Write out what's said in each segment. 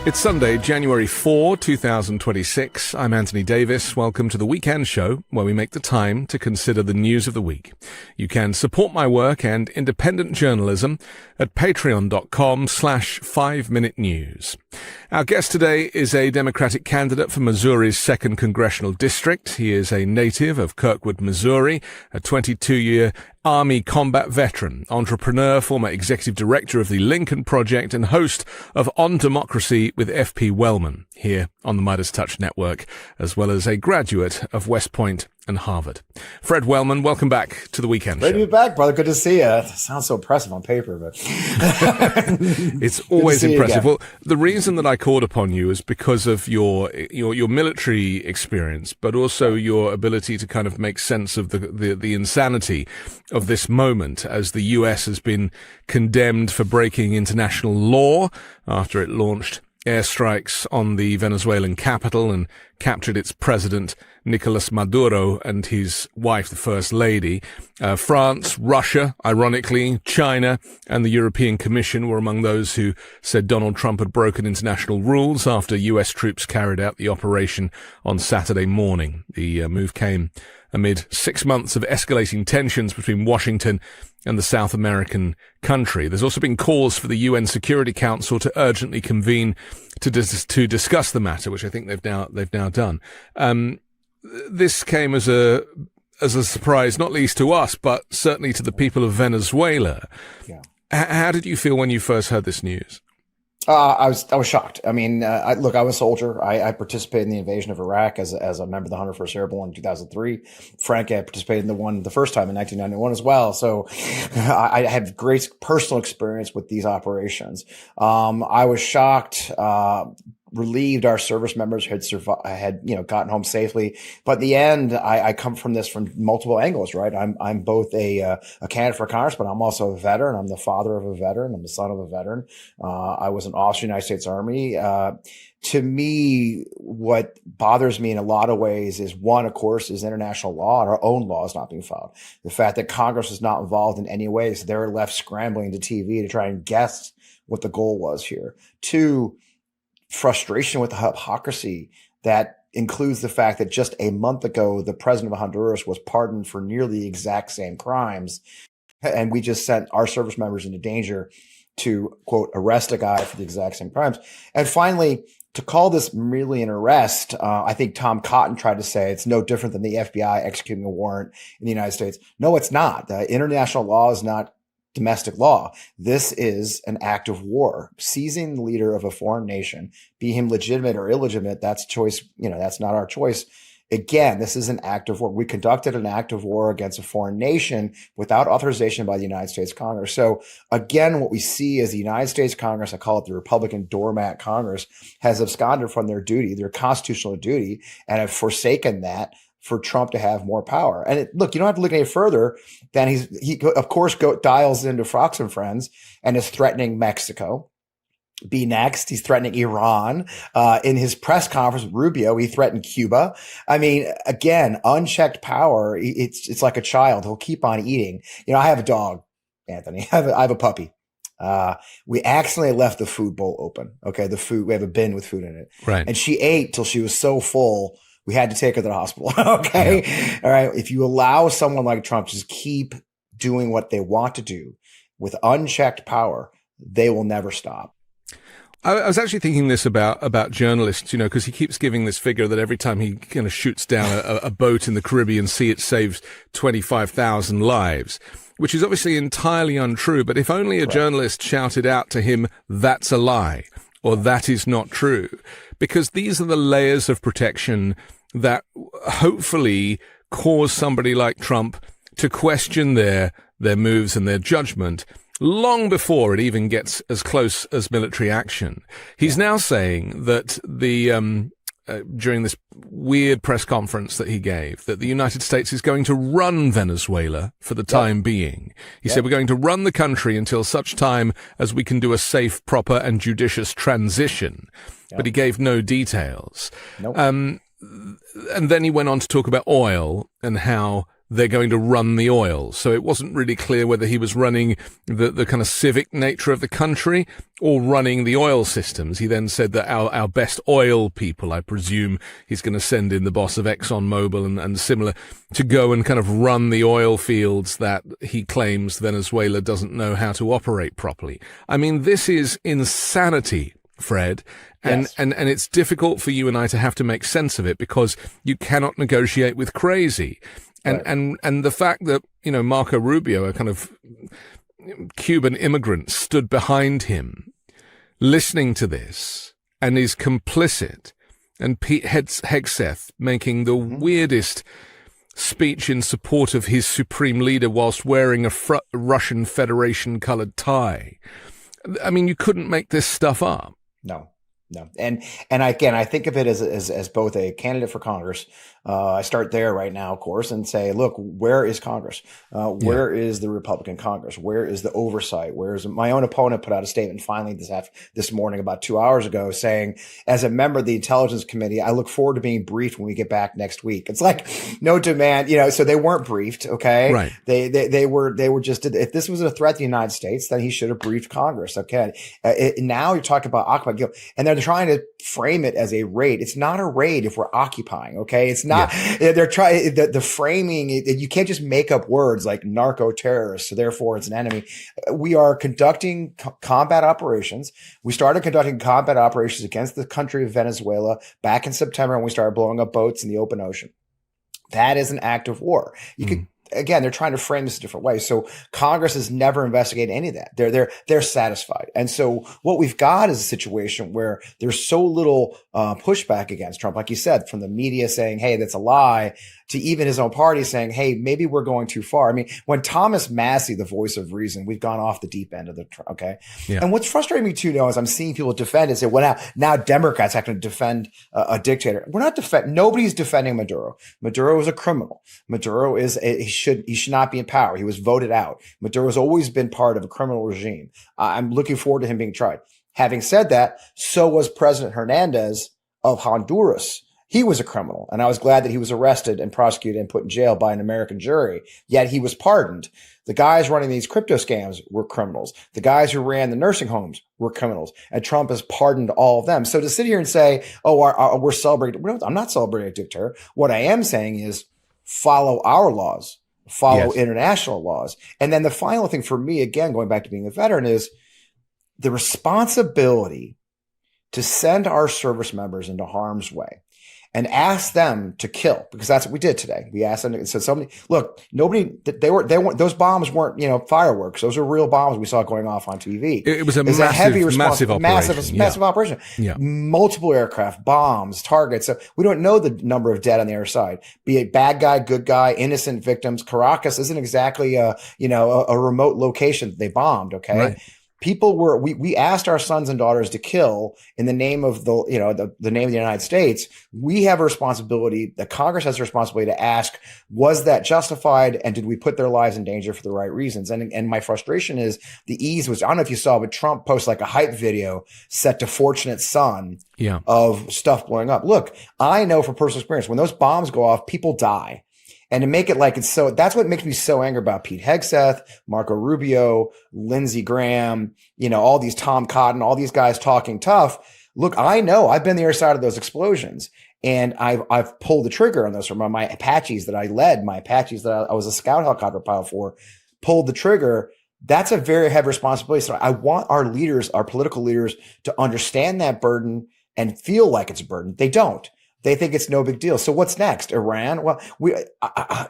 It's Sunday, January 4, 2026. I'm Anthony Davis. Welcome to the Weekend Show, where we make the time to consider the news of the week. You can support my work and independent journalism at patreon.com/5minute news. Our guest today is a Democratic candidate for Missouri's 2nd Congressional District. He is a native of Kirkwood, Missouri, a 22-year Army combat veteran, entrepreneur, former executive director of the Lincoln Project, and host of On Democracy with F.P. Wellman here on the Midas Touch Network, as well as a graduate of West Point and Harvard. Fred Wellman, welcome back to the Weekend Show. Great to be back, brother. Good to see you. It sounds so impressive on paper, but it's always impressive. Well, the reason that I called upon you is because of your military experience, but also your ability to kind of make sense of the insanity of this moment as the US has been condemned for breaking international law after it launched airstrikes on the Venezuelan capital and captured its president, Nicolas Maduro, and his wife, the First Lady. France, Russia, ironically, China, and the European Commission were among those who said Donald Trump had broken international rules after US troops carried out the operation on Saturday morning. The move came amid 6 months of escalating tensions between Washington and the South American country. There's also been calls for the UN Security Council to urgently convene to discuss the matter, which I think they've now done. This came as a surprise, not least to us, but certainly to the people of Venezuela. Yeah. How did you feel when you first heard this news? I was shocked. I mean, I'm a soldier. I participated in the invasion of Iraq as a member of the 101st Airborne in 2003. Frankly, I participated in the one the first time in 1991 as well. So I have great personal experience with these operations. I was shocked, relieved our service members had gotten home safely. But in the end, I come from this from multiple angles, right? I'm both a candidate for Congress, but I'm also a veteran. I'm the father of a veteran. I'm the son of a veteran. I was an officer in the United States Army. To me, what bothers me in a lot of ways is one, of course, is international law and our own laws not being followed. The fact that Congress is not involved in any way, so they're left scrambling to TV to try and guess what the goal was here. Two, frustration with the hypocrisy that includes the fact that just a month ago, the president of Honduras was pardoned for nearly the exact same crimes. And we just sent our service members into danger to, quote, arrest a guy for the exact same crimes. And finally, to call this merely an arrest, I think Tom Cotton tried to say it's no different than the FBI executing a warrant in the United States. No, it's not. International law is not domestic law. This is an act of war. Seizing the leader of a foreign nation, be him legitimate or illegitimate, that's choice. That's not our choice. Again, this is an act of war. We conducted an act of war against a foreign nation without authorization by the United States Congress. So again, what we see is the United States Congress, I call it the Republican doormat Congress, has absconded from their duty, their constitutional duty, and have forsaken that for Trump to have more power. And look, you don't have to look any further than he of course dials into Fox and Friends and is threatening Mexico. Be next. He's threatening Iran. In his press conference with Rubio, he threatened Cuba. I mean, again, unchecked power. It's like a child. He'll keep on eating. I have a dog, Anthony. I have a puppy. We accidentally left the food bowl open. Okay. We have a bin with food in it. Right. And she ate till she was so full, we had to take her to the hospital. Okay. Yeah. All right. If you allow someone like Trump to just keep doing what they want to do with unchecked power, they will never stop. I was actually thinking this about journalists, because he keeps giving this figure that every time he kind of shoots down a boat in the Caribbean Sea, it saves 25,000 lives, which is obviously entirely untrue. But if only a journalist shouted out to him, that's a lie, or that is not true, because these are the layers of protection that hopefully cause somebody like Trump to question their moves and their judgment long before it even gets as close as military action. He's now saying that during this weird press conference that he gave, that the United States is going to run Venezuela for the time being. He said, we're going to run the country until such time as we can do a safe, proper, and judicious transition. But he gave no details. Nope. And then he went on to talk about oil and how they're going to run the oil. So it wasn't really clear whether he was running the kind of civic nature of the country or running the oil systems. He then said that our best oil people, I presume he's going to send in the boss of ExxonMobil and similar, to go and kind of run the oil fields that he claims Venezuela doesn't know how to operate properly. I mean, this is insanity, Fred. And, Yes. and it's difficult for you and I to have to make sense of it because you cannot negotiate with crazy. And, Right. and the fact that, Marco Rubio, a kind of Cuban immigrant, stood behind him, listening to this, and is complicit, and Pete Hegseth making the weirdest speech in support of his supreme leader whilst wearing a Russian Federation-colored tie. I mean, you couldn't make this stuff up. No. And again, I think of it as both a candidate for Congress. I start there right now, of course, and say, look, where is Congress? Where is the Republican Congress? Where is the oversight? Where is my own opponent put out a statement finally this morning about 2 hours ago saying, as a member of the Intelligence Committee, I look forward to being briefed when we get back next week. It's like no demand, so they weren't briefed. Okay. Right. They were just, if this was a threat to the United States, then he should have briefed Congress. Okay. Now you're talking about occupying, and they're trying to frame it as a raid. It's not a raid if we're occupying. Okay. It's not, they're trying the framing. You can't just make up words like narco terrorists. So therefore it's an enemy. We are conducting combat operations. We started conducting combat operations against the country of Venezuela back in September when we started blowing up boats in the open ocean. That is an act of war. You could, again, they're trying to frame this a different way. So Congress has never investigated any of that. They're satisfied. And so what we've got is a situation where there's so little pushback against Trump, like you said, from the media saying, hey, that's a lie, to even his own party saying, hey, maybe we're going too far. I mean, when Thomas Massie, the voice of reason, we've gone off the deep end of the, okay. Yeah. And what's frustrating me too now is I'm seeing people defend and say, well, now Democrats have to defend a dictator. We're not nobody's defending Maduro. Maduro is a criminal. Maduro is he should not be in power. He was voted out. Maduro has always been part of a criminal regime. I'm looking forward to him being tried. Having said that, so was President Hernandez of Honduras. He was a criminal, and I was glad that he was arrested and prosecuted and put in jail by an American jury, yet he was pardoned. The guys running these crypto scams were criminals. The guys who ran the nursing homes were criminals, and Trump has pardoned all of them. So to sit here and say, oh, we're celebrating, I'm not celebrating a dictator. What I am saying is follow our laws, follow international laws. And then the final thing for me, again, going back to being a veteran, is the responsibility to send our service members into harm's way and ask them to kill, because that's what we did today. We asked them to, so somebody, look, they weren't, those bombs weren't, fireworks. Those are real bombs we saw going off on TV. It was a massive operation. Yeah. Multiple aircraft, bombs, targets. So we don't know the number of dead on the other side, be it bad guy, good guy, innocent victims. Caracas isn't exactly a remote location that they bombed. Okay. Right. People we asked our sons and daughters to kill in the name of the name of the United States. We have a responsibility, the Congress has a responsibility to ask, was that justified? And did we put their lives in danger for the right reasons? And my frustration is the ease was, I don't know if you saw, but Trump posted like a hype video set to Fortunate Son of stuff blowing up. Look, I know from personal experience, when those bombs go off, people die. And to make it like it's so, that's what makes me so angry about Pete Hegseth, Marco Rubio, Lindsey Graham, all these Tom Cotton, all these guys talking tough. Look, I know I've been on the other side of those explosions, and I've pulled the trigger on those from my Apaches that I led, my Apaches that I was a scout helicopter pilot for, pulled the trigger. That's a very heavy responsibility. So I want our leaders, our political leaders, to understand that burden and feel like it's a burden. They don't. They think it's no big deal. So what's next? Iran? Well,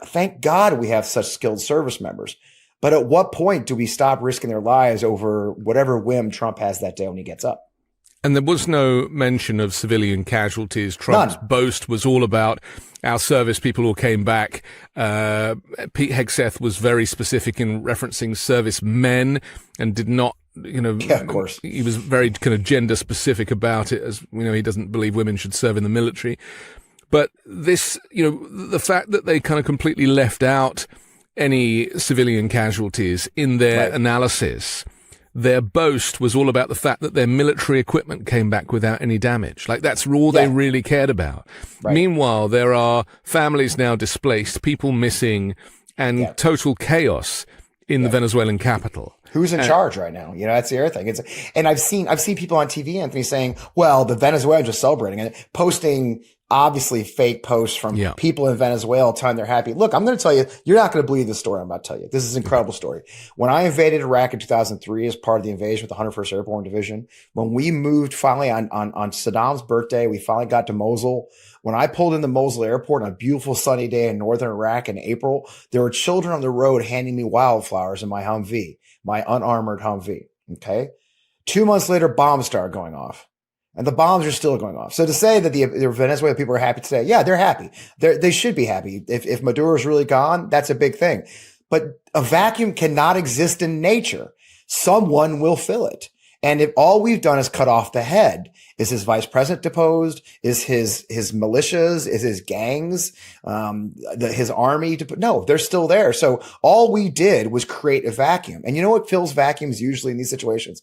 thank God we have such skilled service members. But at what point do we stop risking their lives over whatever whim Trump has that day when he gets up? And there was no mention of civilian casualties. Trump's boast was all about our service people who came back. Pete Hegseth was very specific in referencing service men and did not, of course. He was very kind of gender specific about it, as he doesn't believe women should serve in the military. But this, the fact that they kind of completely left out any civilian casualties in their analysis their boast was all about the fact that their military equipment came back without any damage. Like, that's all they really cared about. Right. Meanwhile, there are families now displaced, people missing, and total chaos in the Venezuelan capital. Who's in charge right now? That's the other thing. And I've seen people on TV, Anthony, saying, well, the Venezuelans are celebrating and posting obviously fake posts from people in Venezuela telling they're happy. Look, I'm going to tell you, you're not going to believe the story I'm about to tell you. This is an incredible story. When I invaded Iraq in 2003 as part of the invasion with the 101st Airborne Division, when we moved finally on Saddam's birthday, we finally got to Mosul. When I pulled into Mosul airport on a beautiful sunny day in northern Iraq in April, there were children on the road handing me wildflowers in my Humvee, my unarmored Humvee. Okay. 2 months later, bombs started going off. And the bombs are still going off. So to say that the Venezuelan people are happy today, yeah, they're happy. They should be happy. If Maduro is really gone, that's a big thing. But a vacuum cannot exist in nature. Someone will fill it. And if all we've done is cut off the head, is his vice president deposed? Is his militias? Is his gangs? His army? No, they're still there. So all we did was create a vacuum. And you know what fills vacuums usually in these situations?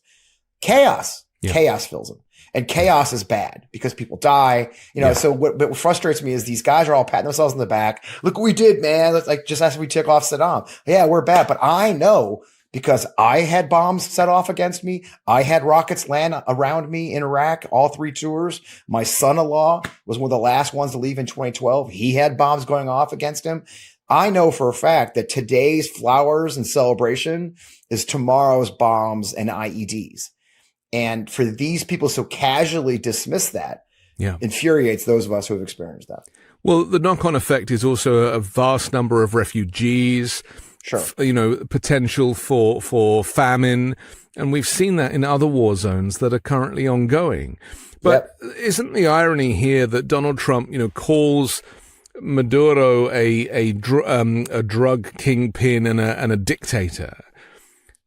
Chaos. Yeah. Chaos fills them. And chaos is bad because people die, So what frustrates me is these guys are all patting themselves on the back. Look what we did, man. It's like just as we took off Saddam. Yeah, we're bad. But I know because I had bombs set off against me. I had rockets land around me in Iraq, all 3 tours. My son-in-law was one of the last ones to leave in 2012. He had bombs going off against him. I know for a fact that today's flowers and celebration is tomorrow's bombs and IEDs. And for these people so casually dismiss that infuriates those of us who have experienced that. Well, the knock-on effect is also a vast number of refugees, potential for famine. And we've seen that in other war zones that are currently ongoing. But isn't the irony here that Donald Trump, calls Maduro a drug kingpin and a dictator?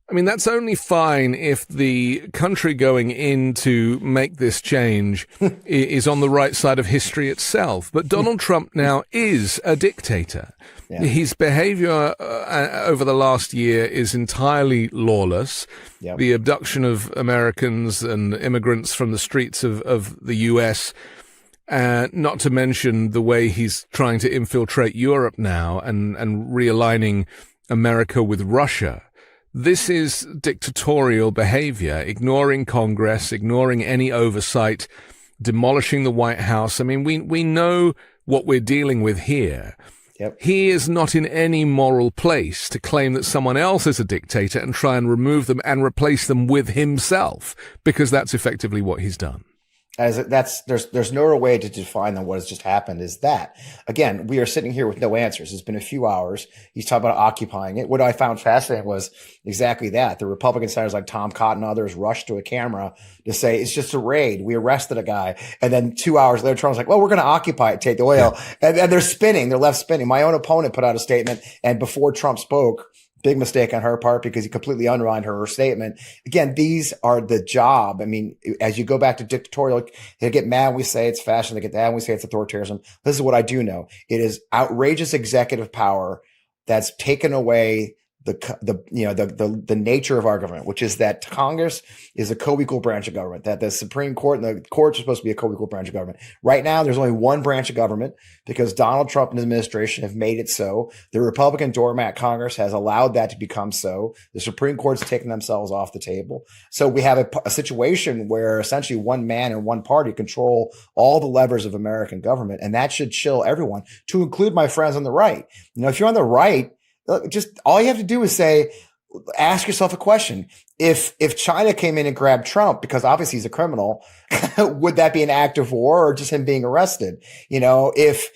I mean, that's only fine if the country going in to make this change is on the right side of history itself. But Donald Trump now is a dictator. Yeah. His behavior over the last year is entirely lawless. Yep. The abduction of Americans and immigrants from the streets of the U.S., not to mention the way he's trying to infiltrate Europe now and realigning America with Russia. This is dictatorial behavior, ignoring Congress, ignoring any oversight, demolishing the White House. I mean, we know what we're dealing with here. Yep. He is not in any moral place to claim that someone else is a dictator and try and remove them and replace them with himself, because that's effectively what he's done. There's no other way to define what has just happened is that. Again, we are sitting here with no answers. It's been a few hours. He's talking about occupying it. What I found fascinating was exactly that. The Republican senators like Tom Cotton and others rushed to a camera to say, it's just a raid. We arrested a guy. And then 2 hours later, Trump's like, well, we're going to occupy it, take the oil. Yeah. And they're spinning. They're left spinning. My own opponent put out a statement. And before Trump spoke, big mistake on her part because he completely undermined her statement. Again, these are the job. I mean, as you go back to dictatorial, they get mad when we say it's fashion. They get mad when we say it's authoritarianism. This is what I do know. It is outrageous executive power that's taken away the nature of our government, which is that Congress is a co-equal branch of government, that the Supreme Court and the courts are supposed to be a co-equal branch of government. Right now, there's only one branch of government because Donald Trump and his administration have made it so. The Republican doormat Congress has allowed that to become so. The Supreme Court's taken themselves off the table. So we have a situation where essentially one man and one party control all the levers of American government. And that should chill everyone, to include my friends on the right. If you're on the right, just all you have to do is ask yourself a question. If China came in and grabbed Trump, because obviously he's a criminal, would that be an act of war or just him being arrested? If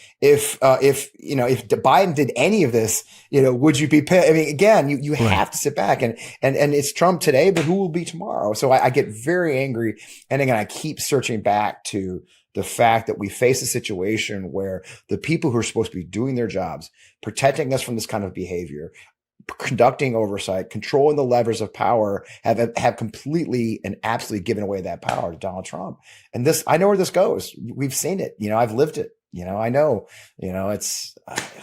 Biden did any of this, would you be, I mean, again, you have to sit back and it's Trump today, but who will be tomorrow? So I get very angry. And again, I keep searching back to the fact that we face a situation where the people who are supposed to be doing their jobs, protecting us from this kind of behavior, conducting oversight, controlling the levers of power, have completely and absolutely given away that power to Donald Trump. And this, I know where this goes. We've seen it. I've lived it. I know, it's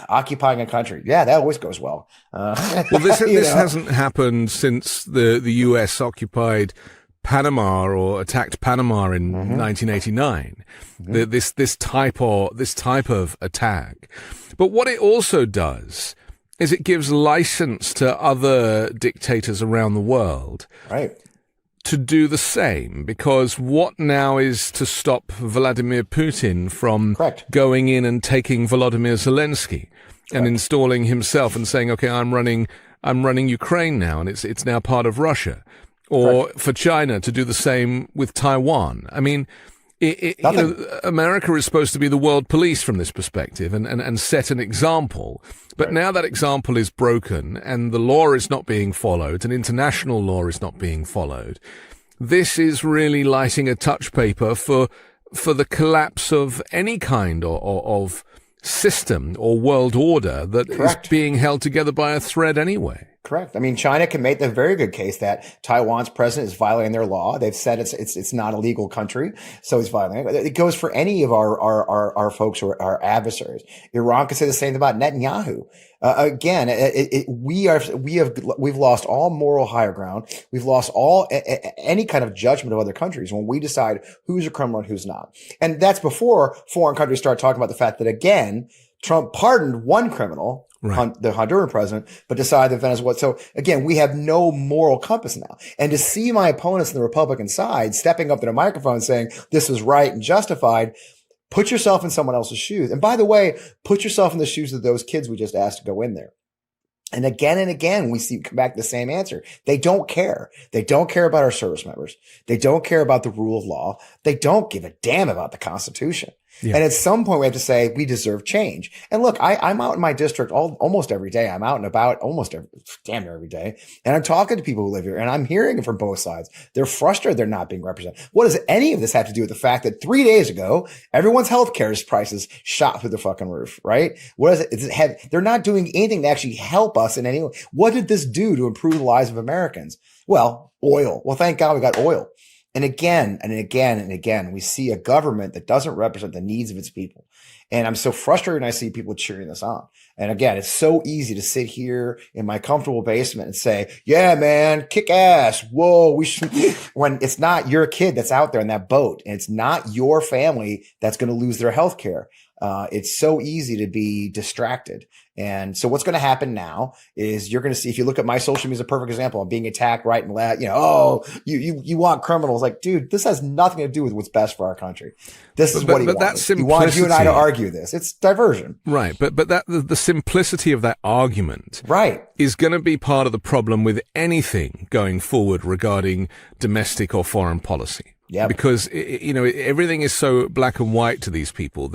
occupying a country. Yeah, that always goes well. Well, this hasn't happened since the U.S. occupied Panama or attacked Panama in 1989. This type of attack. But what it also does is it gives license to other dictators around the world, right, to do the same, because what now is to stop Vladimir Putin from going in and taking Volodymyr Zelensky and installing himself and saying, okay, I'm running Ukraine now, and it's now part of Russia, or for China to do the same with Taiwan. I mean, America is supposed to be the world police from this perspective and set an example. But now that example is broken and the law is not being followed and international law is not being followed. This is really lighting a touch paper for the collapse of any kind of system or world order that is being held together by a thread anyway. Correct. I mean, China can make the very good case that Taiwan's president is violating their law. They've said it's not a legal country, so he's violating it. It goes for any of our folks who are our adversaries. Iran can say the same about Netanyahu. Again, we've lost all moral higher ground. We've lost all any kind of judgment of other countries when we decide who's a criminal and who's not. And that's before foreign countries start talking about the fact that, again, Trump pardoned one criminal, the Honduran president, but decided that Venezuela. So again, we have no moral compass now. And to see my opponents on the Republican side stepping up to the microphone saying this is right and justified, put yourself in someone else's shoes. And by the way, put yourself in the shoes of those kids we just asked to go in there. And again, we see come back to the same answer. They don't care. They don't care about our service members. They don't care about the rule of law. They don't give a damn about the Constitution. Yeah. And at some point we have to say we deserve change. And look, I'm out in my district almost every day. I'm out and about damn near every day. And I'm talking to people who live here and I'm hearing it from both sides. They're frustrated they're not being represented. What does any of this have to do with the fact that 3 days ago, everyone's healthcare prices shot through the fucking roof, right? What does it have? They're not doing anything to actually help us in any way. What did this do to improve the lives of Americans? Well, oil. Well, thank God we got oil. And again, we see a government that doesn't represent the needs of its people. And I'm so frustrated when I see people cheering this on. And again, it's so easy to sit here in my comfortable basement and say, yeah, man, kick ass. Whoa, we should, when it's not your kid that's out there in that boat and it's not your family that's going to lose their health care. It's so easy to be distracted. And so what's going to happen now is you're going to see, if you look at my social media as a perfect example, I'm being attacked right and left, you want criminals. Like, dude, this has nothing to do with what's best for our country. This is what he wants. He wants you and I to argue this. It's diversion. Right. But the simplicity of that argument is going to be part of the problem with anything going forward regarding domestic or foreign policy. Yeah, because everything is so black and white to these people.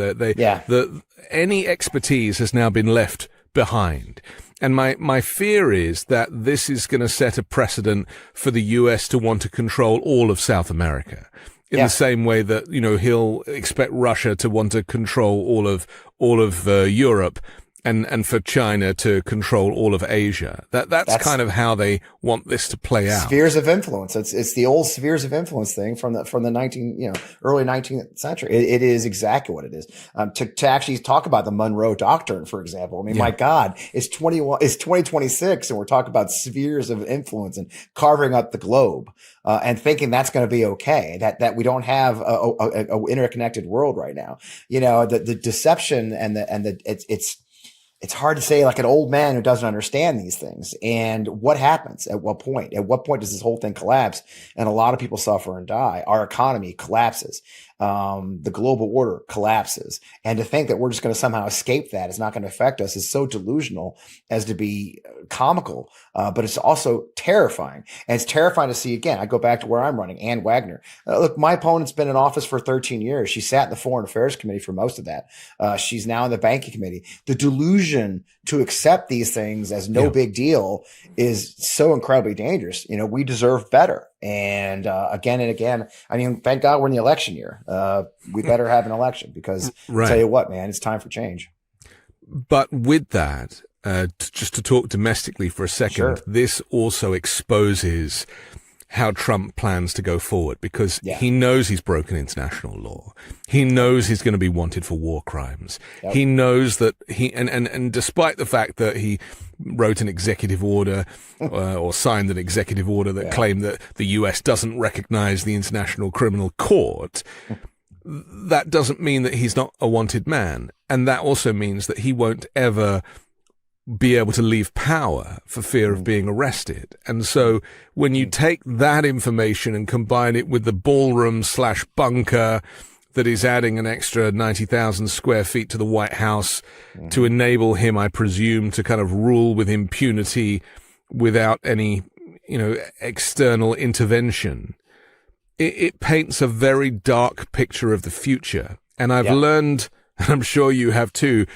Any expertise has now been left behind, and my fear is that this is going to set a precedent for the U.S. to want to control all of South America. In the same way that he'll expect Russia to want to control all of Europe. And for China to control all of Asia. That's kind of how they want this to play out. Spheres of influence. It's the old spheres of influence thing from the early 19th century. It is exactly what it is. To actually talk about the Monroe Doctrine, for example. I mean, my God, it's 2026 and we're talking about spheres of influence and carving up the globe. And thinking that's going to be okay, that we don't have a interconnected world right now. The deception and it's hard to say like an old man who doesn't understand these things. And what happens at what point? At what point does this whole thing collapse? And a lot of people suffer and die. Our economy collapses. The global order collapses. And to think that we're just going to somehow escape that, it's not going to affect us, is so delusional as to be comical. But it's also terrifying. And it's terrifying to see, again, I go back to where I'm running, Ann Wagner. Look, my opponent's been in office for 13 years. She sat in the Foreign Affairs Committee for most of that. She's now in the Banking Committee. The delusion to accept these things as no big deal is so incredibly dangerous. We deserve better. And again and again, I mean, thank God we're in the election year. We better have an election because I'll tell you what, man, it's time for change. But with that, just to talk domestically for a second, this also exposes how Trump plans to go forward, because he knows he's broken international law. He knows he's going to be wanted for war crimes. Yep. He knows that and despite the fact that he wrote an executive order or signed an executive order that claimed that the US doesn't recognize the International Criminal Court, that doesn't mean that he's not a wanted man. And that also means that he won't ever be able to leave power for fear of being arrested. And so when you take that information and combine it with the ballroom/bunker that is adding an extra 90,000 square feet to the White House to enable him, I presume, to kind of rule with impunity without any, external intervention, it paints a very dark picture of the future. And I've learned, and I'm sure you have too,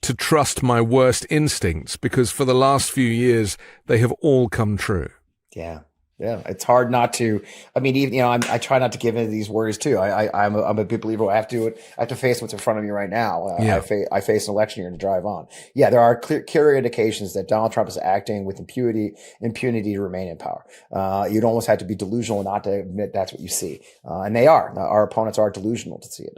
to trust my worst instincts, because for the last few years, they have all come true. Yeah. Yeah. It's hard not to, I mean, even, I try not to give into these worries too. I'm a big believer. I have to face what's in front of me right now. I face an election year to drive on. Yeah. There are clear indications that Donald Trump is acting with impunity to remain in power. You'd almost have to be delusional not to admit that's what you see. And they are. Our opponents are delusional to see it.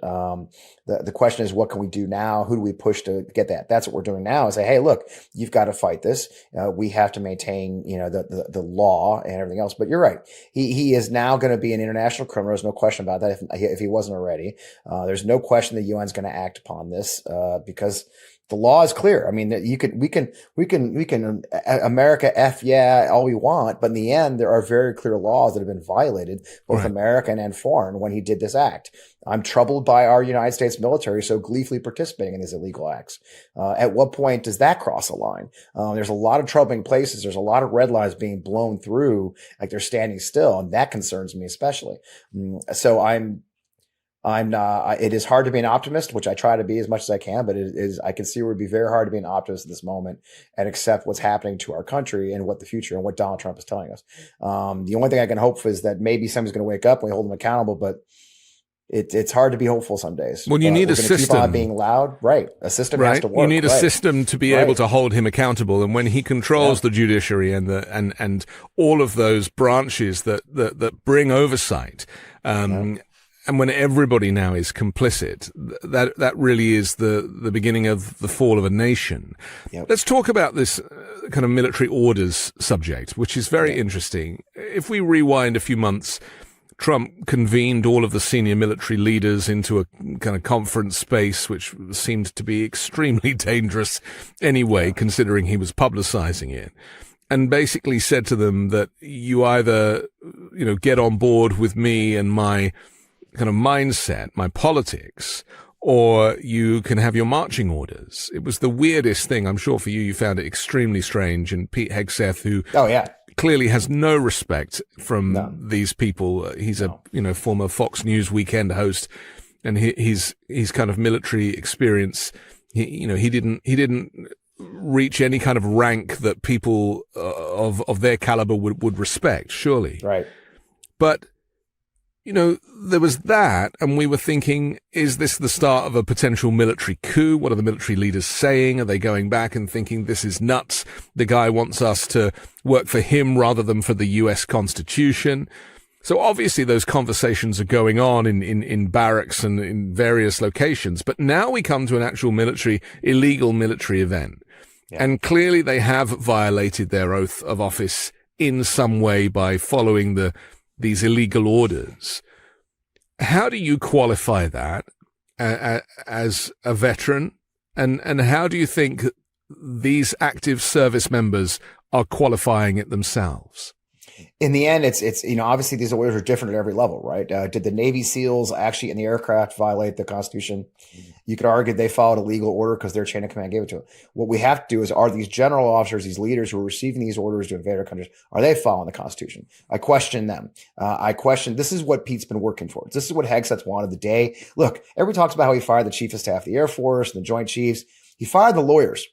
The question is, what can we do now? Who do we push to get that? That's what we're doing now, is say, hey, look, you've got to fight this. We have to maintain, the law and everything else. But you're right. He is now going to be an international criminal. There's no question about that. If he wasn't already, there's no question the UN is going to act upon this, because the law is clear. I mean, we can America all we want, but in the end, there are very clear laws that have been violated, both American and foreign, when he did this act. I'm troubled by our United States military so gleefully participating in these illegal acts. At what point does that cross a line? There's a lot of troubling places. There's a lot of red lines being blown through, like they're standing still, and that concerns me especially. So it is hard to be an optimist, which I try to be as much as I can, but I can see it would be very hard to be an optimist at this moment and accept what's happening to our country and what the future and what Donald Trump is telling us. The only thing I can hope for is that maybe somebody's going to wake up and we hold him accountable, but it's hard to be hopeful some days. Well, you need a system. Keep on being loud, right? A system has to work. You need a system to be able to hold him accountable. And when he controls the judiciary and all of those branches that bring oversight, and when everybody now is complicit, that really is the beginning of the fall of a nation. Yep. Let's talk about this kind of military orders subject, which is very interesting. If we rewind a few months, Trump convened all of the senior military leaders into a kind of conference space, which seemed to be extremely dangerous anyway, considering he was publicizing it, and basically said to them that you either, get on board with me and my kind of mindset, my politics, or you can have your marching orders. It was the weirdest thing. I'm sure for you found it extremely strange. And Pete Hegseth, who clearly has no respect from these people. He's a former Fox News weekend host, and his kind of military experience. He didn't reach any kind of rank that people of their caliber would respect. Surely, right? But there was that, and we were thinking, is this the start of a potential military coup? What are the military leaders saying? Are they going back and thinking this is nuts? The guy wants us to work for him rather than for the US Constitution. So obviously those conversations are going on in barracks and in various locations. But now we come to an actual illegal military event. Yeah. And clearly they have violated their oath of office in some way by following these illegal orders. How do you qualify that as a veteran? And how do you think these active service members are qualifying it themselves? In the end, it's obviously these orders are different at every level, right? Did the Navy SEALs actually in the aircraft violate the Constitution? You could argue they followed a legal order because their chain of command gave it to them. What we have to do is, are these general officers, these leaders who are receiving these orders to invade our countries, are they following the Constitution? I question them. This is what Pete's been working towards. This is what Hegseth wanted the day. Look, everybody talks about how he fired the chief of staff of the Air Force and the Joint Chiefs. He fired the lawyers.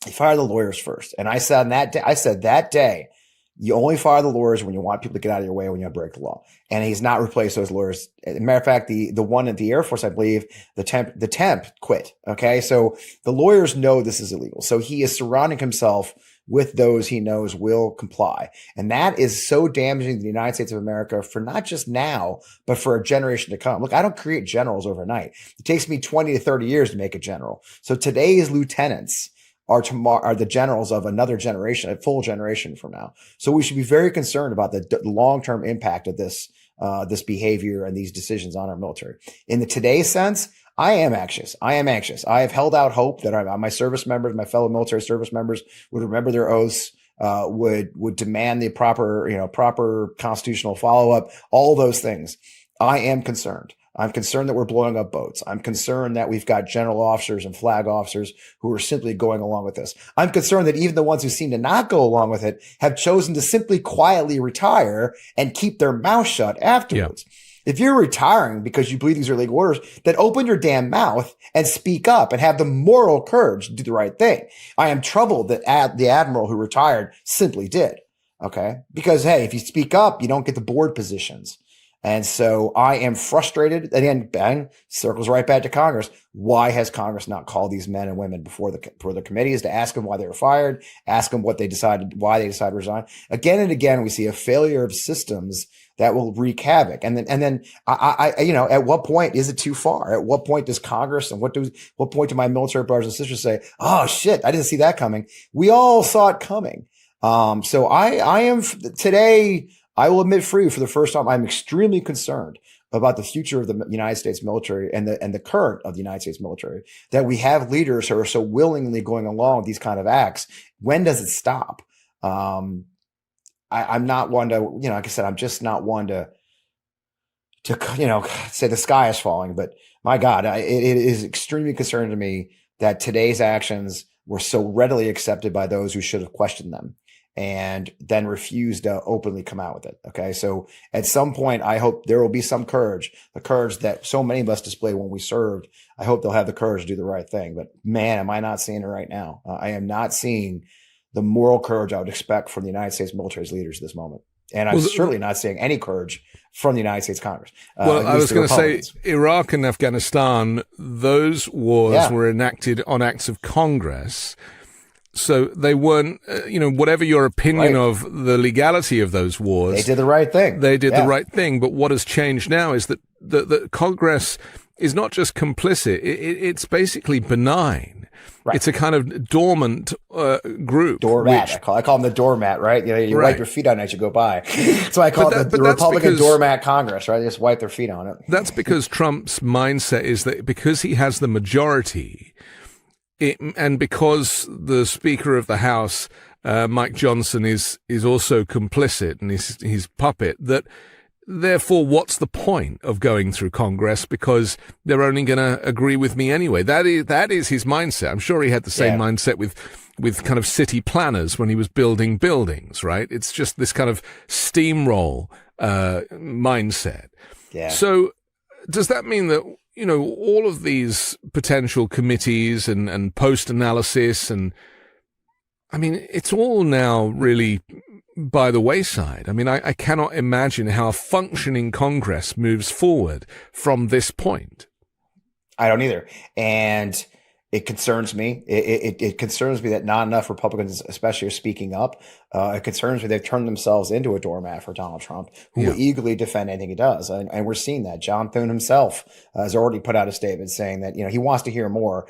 He fired the lawyers first. And I said that day, you only fire the lawyers when you want people to get out of your way, when you break the law. And he's not replaced those lawyers. As a matter of fact, the one at the Air Force, I believe, the temp quit. Okay. So the lawyers know this is illegal. So he is surrounding himself with those he knows will comply. And that is so damaging to the United States of America for not just now, but for a generation to come. Look, I don't create generals overnight. It takes me 20 to 30 years to make a general. So today's lieutenants are the generals of another generation, a full generation from now. So we should be very concerned about the long-term impact of this behavior and these decisions on our military. In the today's sense, I am anxious. I have held out hope that my service members, my fellow military service members, would remember their oaths, would demand the proper constitutional follow-up, all those things. I am concerned. I'm concerned that we're blowing up boats. I'm concerned that we've got general officers and flag officers who are simply going along with this. I'm concerned that even the ones who seem to not go along with it have chosen to simply quietly retire and keep their mouth shut afterwards. Yeah. If you're retiring because you believe these are legal orders, then open your damn mouth and speak up and have the moral courage to do the right thing. I am troubled that the admiral who retired simply did. Okay. Because, hey, if you speak up, you don't get the board positions. And so I am frustrated. Again, bang, circles right back to Congress. Why has Congress not called these men and women before the committees to ask them why they were fired, ask them why they decided to resign? Again and again, we see a failure of systems that will wreak havoc. And then at what point is it too far? At what point does Congress and what point do my military brothers and sisters say, oh shit, I didn't see that coming. We all saw it coming. So I am today, I will admit for the first time, I'm extremely concerned about the future of the United States military and the current of the United States military, that we have leaders who are so willingly going along with these kind of acts. When does it stop? I'm not one to, like I said, I'm just not one to say the sky is falling, but my God, it is extremely concerning to me that today's actions were so readily accepted by those who should have questioned them and then refused to openly come out with it. Okay. So at some point, I hope there will be some courage, the courage that so many of us displayed when we served. I hope they'll have the courage to do the right thing, but man, am I not seeing it right now. I am not seeing the moral courage I would expect from the United States military's leaders at this moment. And I'm certainly not seeing any courage from the United States Congress. Well, I was going to say Iraq and Afghanistan, those wars were enacted on acts of Congress. So they weren't, whatever your opinion of the legality of those wars. They did the right thing. They did the right thing. But what has changed now is that the Congress is not just complicit. It's basically benign. Right. It's a kind of dormant group. Doormat. I call them the doormat, right? You wipe your feet on it as you go by. So I call it the Republican doormat Congress, right? They just wipe their feet on it. That's because Trump's mindset is that because he has the majority, and because the Speaker of the House, Mike Johnson, is also complicit and he's puppet, that therefore what's the point of going through Congress, because they're only going to agree with me anyway. That is his mindset. I'm sure he had the same mindset with kind of city planners when he was building buildings, right? It's just this kind of steamroll mindset. Yeah. So does that mean that all of these potential committees and post-analysis it's all now really by the wayside? I mean, I cannot imagine how a functioning Congress moves forward from this point. I don't either. And it concerns me. It concerns me that not enough Republicans, especially, are speaking up. It concerns me they've turned themselves into a doormat for Donald Trump, who will eagerly defend anything he does. And we're seeing that. John Thune himself has already put out a statement saying that, he wants to hear more.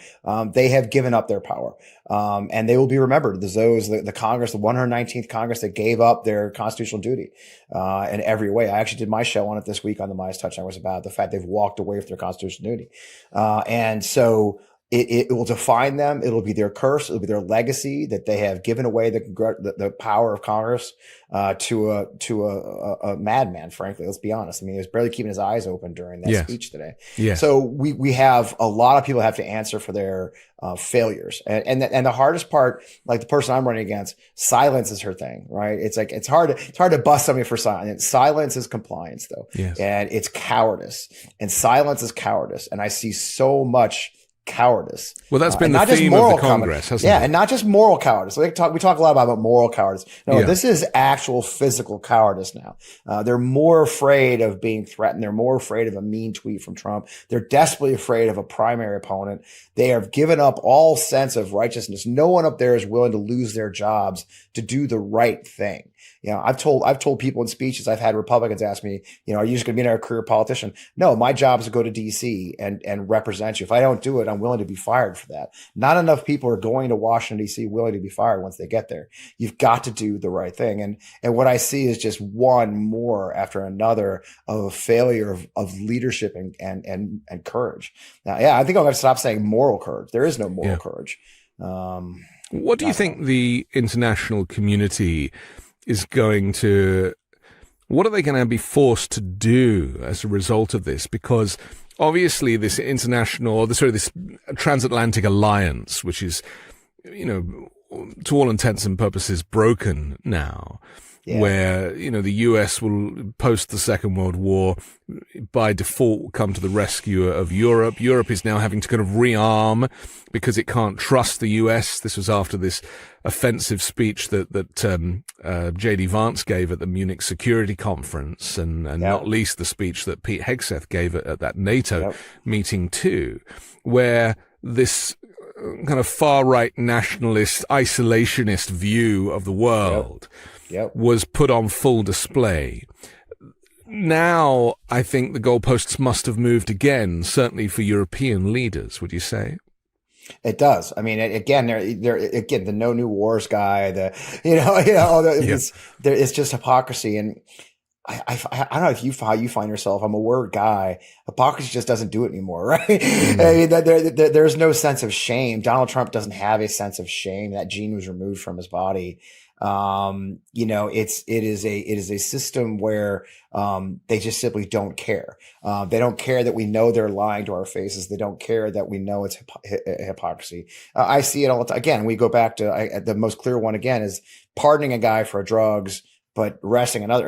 They have given up their power. And they will be remembered as the Congress, the 119th Congress that gave up their constitutional duty in every way. I actually did my show on it this week on the Midas Touchdown, was about the fact they've walked away from their constitutional duty. And so it will define them. It'll be their curse. It'll be their legacy that they have given away the power of Congress to a madman. Frankly, let's be honest. I mean, he was barely keeping his eyes open during that speech today. Yes. So we have a lot of people have to answer for their failures, and the hardest part, like the person I'm running against, silence is her thing, right? It's hard to bust somebody for silence. Silence is compliance, though, and it's cowardice, and silence is cowardice. And I see so much cowardice. Well, that's been the theme of the Congress, hasn't it? Yeah, and not just moral cowardice. We talk a lot about moral cowardice. No, this is actual physical cowardice now. They're more afraid of being threatened. They're more afraid of a mean tweet from Trump. They're desperately afraid of a primary opponent. They have given up all sense of righteousness. No one up there is willing to lose their jobs to do the right thing. I've told people in speeches, I've had Republicans ask me, are you just going to be a career politician? No, my job is to go to DC and represent you. If I don't do it, I'm willing to be fired for that. Not enough people are going to Washington, DC willing to be fired once they get there. You've got to do the right thing. And what I see is just one more after another of a failure of leadership and courage. Now, I think I'm going to stop saying moral courage. There is no moral courage. What do you think the international community is going to, what are they going to be forced to do as a result of this? Because obviously this this transatlantic alliance, which is, to all intents and purposes broken now, where, the US will, post the Second World War, by default come to the rescue of Europe. Europe is now having to kind of rearm because it can't trust the US. This was after this offensive speech that J.D. Vance gave at the Munich Security Conference, and not least the speech that Pete Hegseth gave at that NATO meeting too, where this kind of far-right nationalist, isolationist view of the world was put on full display. Now, I think the goalposts must have moved again, certainly for European leaders, would you say? It does. I mean, again, the no new wars guy, it's just hypocrisy. And I don't know how you find yourself. I'm a word guy. Hypocrisy just doesn't do it anymore, right? Mm-hmm. I mean, there's no sense of shame. Donald Trump doesn't have a sense of shame. That gene was removed from his body. It is a system where they just simply don't care. They don't care that we know they're lying to our faces. They don't care that we know it's hypocrisy. I see it all the time. Again, we go back to the most clear one again is pardoning a guy for drugs, but arresting another,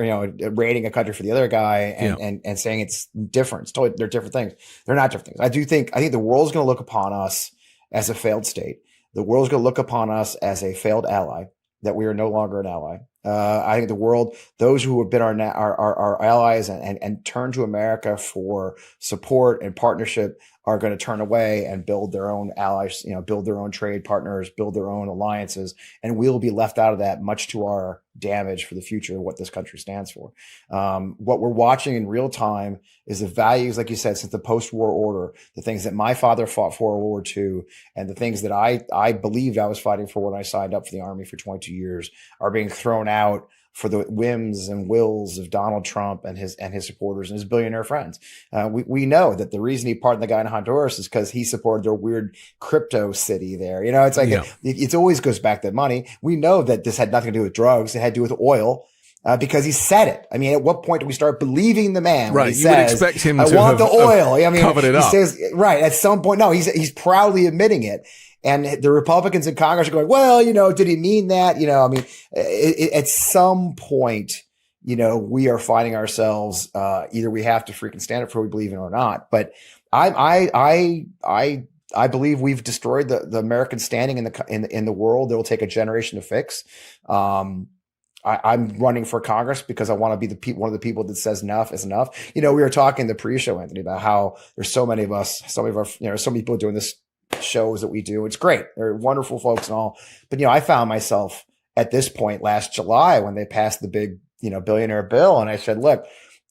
raiding a country for the other guy and saying it's different. It's totally, they're different things. They're not different things. I think the world's going to look upon us as a failed state. The world's going to look upon us as a failed ally, that we are no longer an ally. I think the world, those who have been our allies and turn to America for support and partnership are going to turn away and build their own allies, build their own trade partners, build their own alliances. And we'll be left out of that, much to our damage for the future of what this country stands for. What we're watching in real time is the values, like you said, since the post-war order, the things that my father fought for in World War II, and the things that I believed I was fighting for when I signed up for the Army for 22 years are being thrown out for the whims and wills of Donald Trump and his supporters and his billionaire friends. We know that the reason he pardoned the guy in Honduras is because he supported their weird crypto city there. It's like it always goes back to money. We know that this had nothing to do with drugs. It had to do with oil. Because he said it. I mean, at what point do we start believing the man? Right. You would expect him to want the oil. I mean, covered it up. Says, right. At some point, no, he's proudly admitting it. And the Republicans in Congress are going, well, did he mean that? At some point, we are finding ourselves, either we have to freaking stand up for what we believe in or not. But I believe we've destroyed the American standing in the world. It will take a generation to fix. I'm running for Congress because I want to be one of the people that says enough is enough. We were talking in the pre-show, Anthony, about how there's so many of us, so many people doing this shows that we do. It's great. They're wonderful folks and all. But, I found myself at this point last July when they passed the big, billionaire bill. And I said, look,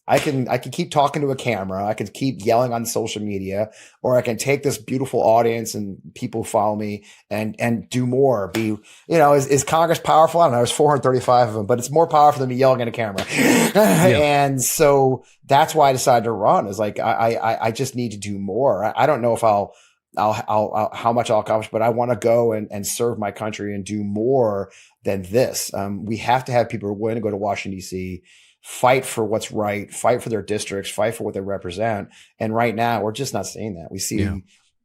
I can keep talking to a camera. I can keep yelling on social media, or I can take this beautiful audience and people who follow me and do more. Is Congress powerful? I don't know. There's 435 of them, but it's more powerful than me yelling at a camera. And so that's why I decided to run, is like, I just need to do more. I don't know if I'll how much I'll accomplish, but I want to go and serve my country and do more than this. We have to have people who are willing to go to Washington, D.C., fight for what's right, fight for their districts, fight for what they represent. And right now, we're just not seeing that. We see,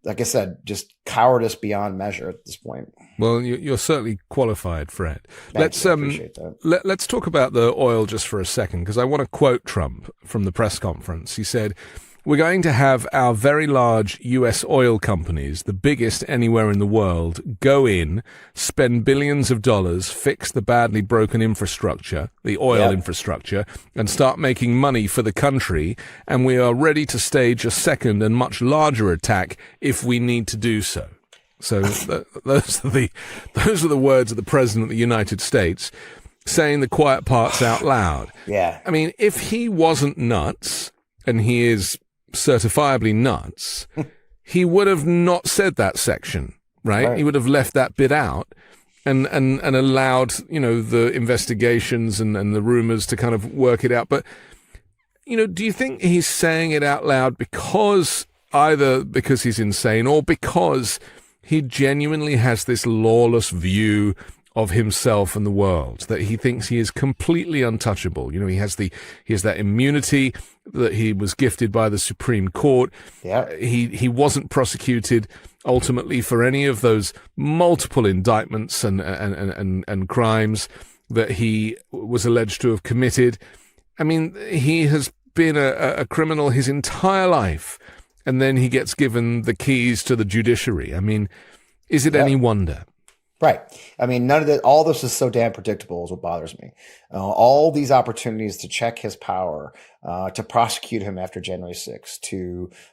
like I said, just cowardice beyond measure at this point. Well, you're certainly qualified, Fred. Thanks, I appreciate that. Let's talk about the oil just for a second, because I want to quote Trump from the press conference. He said, we're going to have our very large US oil companies, the biggest anywhere in the world, go in, spend billions of dollars, fix the badly broken infrastructure, the oil infrastructure, and start making money for the country. And we are ready to stage a second and much larger attack if we need to do so. So those are the words of the President of the United States, saying the quiet parts out loud. Yeah. I mean, if he wasn't nuts, and he is certifiably nuts, he would have not said that section, right? He would have left that bit out and allowed, the investigations and the rumors to kind of work it out. But, do you think he's saying it out loud either because he's insane or because he genuinely has this lawless view of himself and the world, that he thinks he is completely untouchable? He has that immunity that he was gifted by the Supreme Court. Yeah. He wasn't prosecuted ultimately for any of those multiple indictments and crimes that he was alleged to have committed. I mean, he has been a criminal his entire life, and then he gets given the keys to the judiciary. I mean, is it any wonder? Right. I mean, all this is so damn predictable is what bothers me. All these opportunities to check his power, to prosecute him after January 6th,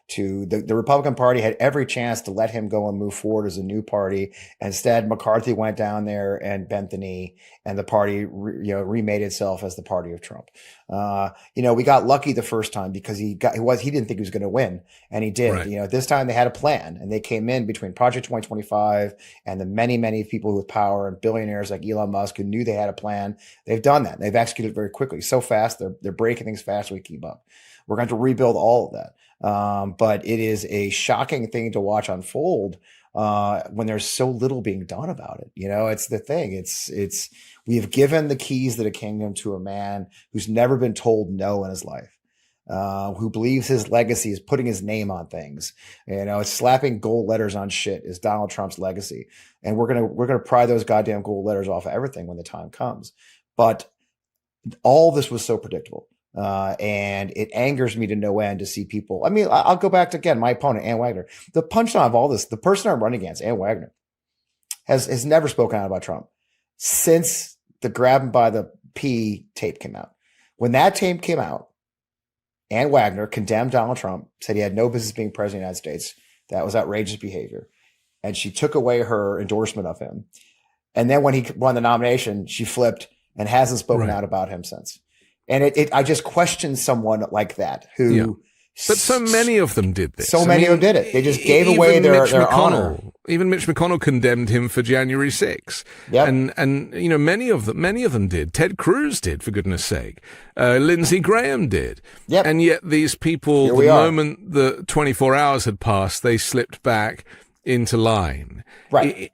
the Republican Party had every chance to let him go and move forward as a new party. Instead, McCarthy went down there and bent the knee, and the party, remade itself as the party of Trump. We got lucky the first time because he didn't think he was going to win, and he did. Right. This time they had a plan, and they came in between Project 2025 and the many, many people with power and billionaires like Elon Musk who knew they had a plan. They've done that. They've executed very quickly, so fast. They're breaking things fast. We keep up. We're going to rebuild all of that. But it is a shocking thing to watch unfold when there's so little being done about it. It's the thing. We have given the keys to the kingdom to a man who's never been told no in his life, who believes his legacy is putting his name on things. It's slapping gold letters on shit is Donald Trump's legacy. And we're gonna pry those goddamn gold letters off of everything when the time comes. But all this was so predictable. And it angers me to no end to see people. I mean, I'll go back to, again, my opponent, Ann Wagner. The punchline of all this, the person I'm running against, Ann Wagner, has never spoken out about Trump since the grab him by the pee tape came out. When that tape came out, Ann Wagner condemned Donald Trump, said he had no business being president of the United States. That was outrageous behavior. And she took away her endorsement of him. And then when he won the nomination, she flipped and hasn't spoken out about him since. And I just question someone like that who. Yeah. But so many of them did this. So many of them did it. They just gave away their honor. Even Mitch McConnell condemned him for January 6th. Yep. And many of them did. Ted Cruz did, for goodness sake. Lindsey Graham did. Yep. And yet these people, the moment the 24 hours had passed, they slipped back into line. Right.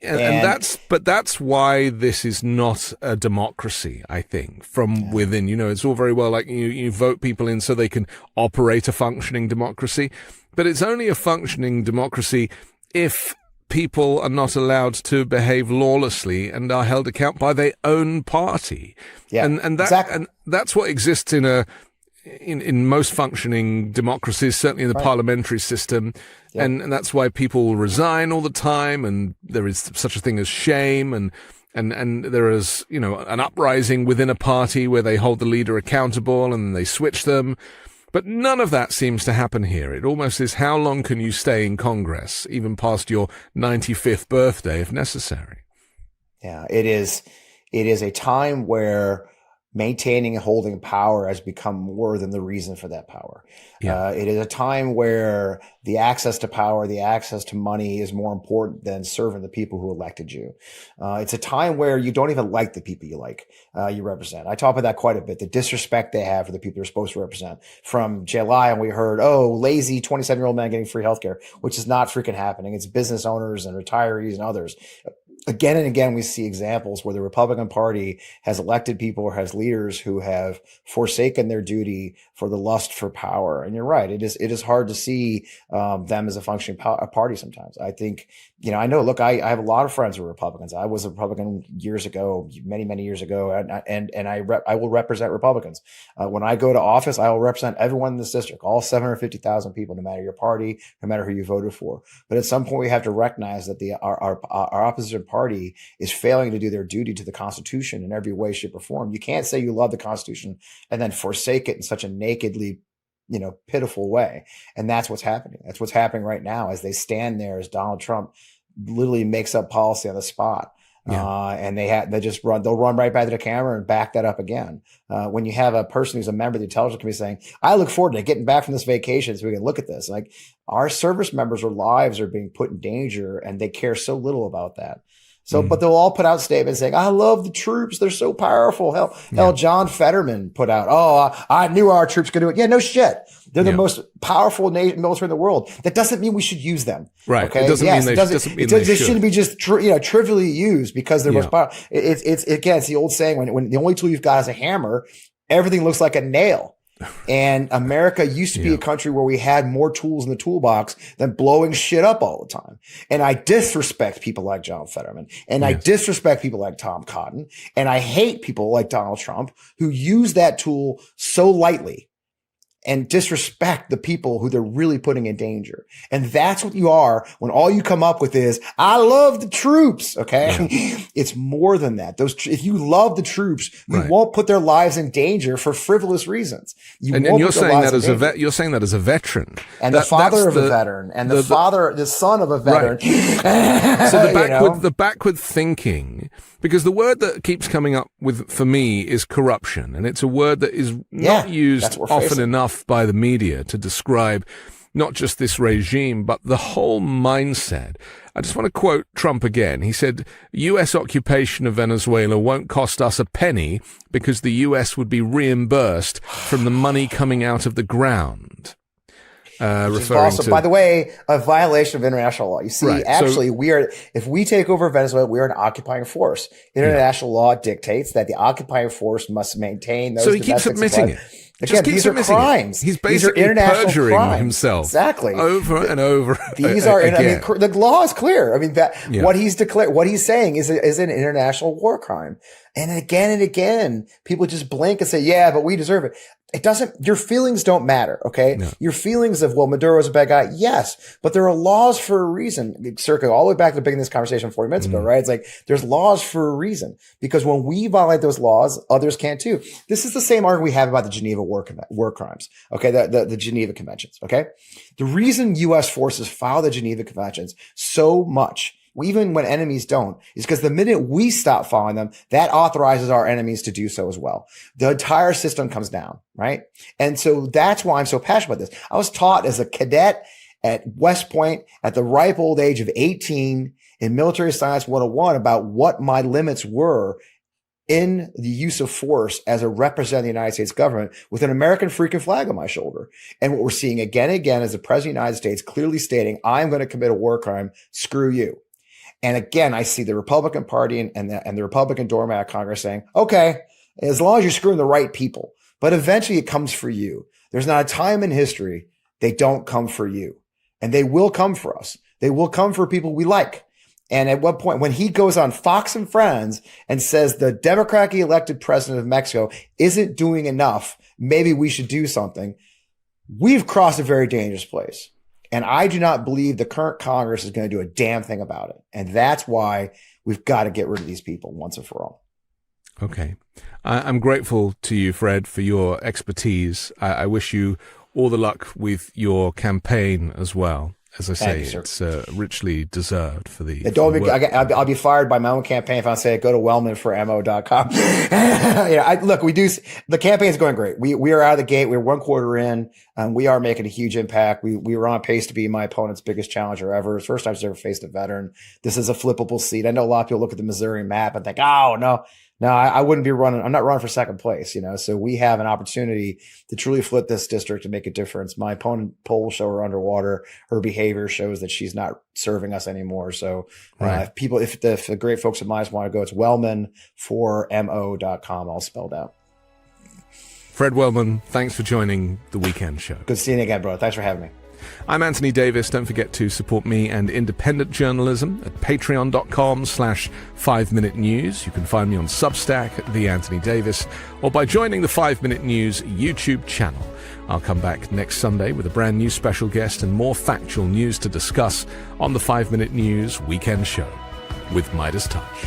But that's why this is not a democracy, I think, from within. It's all very well like you vote people in so they can operate a functioning democracy, but it's only a functioning democracy if people are not allowed to behave lawlessly and are held account by their own party. Yeah. And that's what exists in most functioning democracies, certainly in the parliamentary system. Yep. And that's why people resign all the time, and there is such a thing as shame, and there is, an uprising within a party where they hold the leader accountable and they switch them. But none of that seems to happen here. It almost is, how long can you stay in Congress, even past your 95th birthday if necessary? Yeah, it is a time where maintaining and holding power has become more than the reason for that power. Yeah. It is a time where the access to power, the access to money is more important than serving the people who elected you. It's a time where you don't even like the people you represent. I talk about that quite a bit, the disrespect they have for the people they're supposed to represent. From July, and we heard, lazy 27-year-old men getting free healthcare, which is not freaking happening. It's business owners and retirees and others. again and again, we see examples where the Republican Party has elected people or has leaders who have forsaken their duty for the lust for power. And you're right. It is hard to see them as a functioning party sometimes. I think, I know, look, I have a lot of friends who are Republicans. I was a Republican years ago, many, many years ago. And I will represent Republicans. When I go to office, I will represent everyone in this district, all 750,000 people, no matter your party, no matter who you voted for. But at some point, we have to recognize that our opposition party is failing to do their duty to the Constitution in every way, shape, or form. You can't say you love the Constitution and then forsake it in such a nakedly, pitiful way. And that's what's happening. That's what's happening right now as they stand there as Donald Trump literally makes up policy on the spot. Yeah. And they'll run right back to the camera and back that up again. When you have a person who's a member of the intelligence committee saying, I look forward to getting back from this vacation so we can look at this. Like, our service members' lives are being put in danger and they care so little about that. So, but they'll all put out statements saying, I love the troops. They're so powerful. Hell, John Fetterman put out, I knew our troops could do it. Yeah, no shit. They're the most powerful military in the again, that doesn't mean we should use them. Right. Okay. It doesn't mean they shouldn't be just, trivially used because they're most powerful. It's the old saying when the only tool you've got is a hammer, everything looks like a nail. And America used to be a country where we had more tools in the toolbox than blowing shit up all the time. And I disrespect people like John Fetterman, and I disrespect people like Tom Cotton, and I hate people like Donald Trump who use that tool so lightly and disrespect the people who they're really putting in danger. And that's what you are when all you come up with is, I love the troops. Okay. Yeah. It's more than that. If you love the troops, you won't put their lives in danger for frivolous reasons. You're saying that as a veteran. And the father of a veteran and the son of a veteran. Right. So the backward thinking, because the word that keeps coming up for me is corruption. And it's a word that is not used often enough by the media to describe not just this regime, but the whole mindset. I just want to quote Trump again. He said, U.S. occupation of Venezuela won't cost us a penny because the U.S. would be reimbursed from the money coming out of the ground. Referring to, by the way, a violation of international law. You see, if we take over Venezuela, we are an occupying force. International law dictates that the occupying force must maintain those. So he keeps admitting it. Again, these are crimes. He's basically perjuring himself. Exactly. Over and over. These are, the law is clear. I mean, what he's declared, what he's saying is an international war crime. And again, people just blink and say, yeah, but we deserve it. It doesn't, your feelings don't matter. Okay. No. Your feelings of, Maduro's a bad guy. Yes, but there are laws for a reason. Circa all the way back to the beginning of this conversation 40 minutes ago, right? It's like, there's laws for a reason because when we violate those laws, others can too. This is the same argument we have about the Geneva war crimes. Okay. The Geneva Conventions. Okay. The reason U.S. forces file the Geneva Conventions so much, even when enemies don't, is because the minute we stop following them, that authorizes our enemies to do so as well. The entire system comes down, right? And so that's why I'm so passionate about this. I was taught as a cadet at West Point at the ripe old age of 18 in Military Science 101 about what my limits were in the use of force as a representative of the United States government with an American freaking flag on my shoulder. And what we're seeing again and again is the President of the United States clearly stating, I'm going to commit a war crime. Screw you. And again, I see the Republican Party and the Republican doormat of Congress saying, okay, as long as you're screwing the right people, but eventually it comes for you. There's not a time in history they don't come for you, and they will come for us. They will come for people we like. And at what point, when he goes on Fox and Friends and says the democratically elected president of Mexico isn't doing enough, maybe we should do something, we've crossed a very dangerous place. And I do not believe the current Congress is going to do a damn thing about it. And that's why we've got to get rid of these people once and for all. Okay. I'm grateful to you, Fred, for your expertise. I wish you all the luck with your campaign as well. As I say, it's richly deserved for the. I'll be fired by my own campaign if I say go to wellmanformo.com. The campaign is going great. We are out of the gate. We're 1 quarter in. We are making a huge impact. We were on pace to be my opponent's biggest challenger ever. First time I've ever faced a veteran. This is a flippable seat. I know a lot of people look at the Missouri map and think, oh no, No, I wouldn't be running. I'm not running for second place, So we have an opportunity to truly flip this district and make a difference. My opponent poll will show her underwater. Her behavior shows that she's not serving us anymore. So Right. if the great folks at Mize want to go, it's Wellman4mo.com, all spelled out. Fred Wellman, thanks for joining the Weekend Show. Good seeing you again, bro. Thanks for having me. I'm Anthony Davis. Don't forget to support me and independent journalism at patreon.com/5Minute News. You can find me on Substack at The Anthony Davis, or by joining the 5 Minute News YouTube channel. I'll come back next Sunday with a brand new special guest and more factual news to discuss on the 5 Minute News Weekend Show with Midas Touch.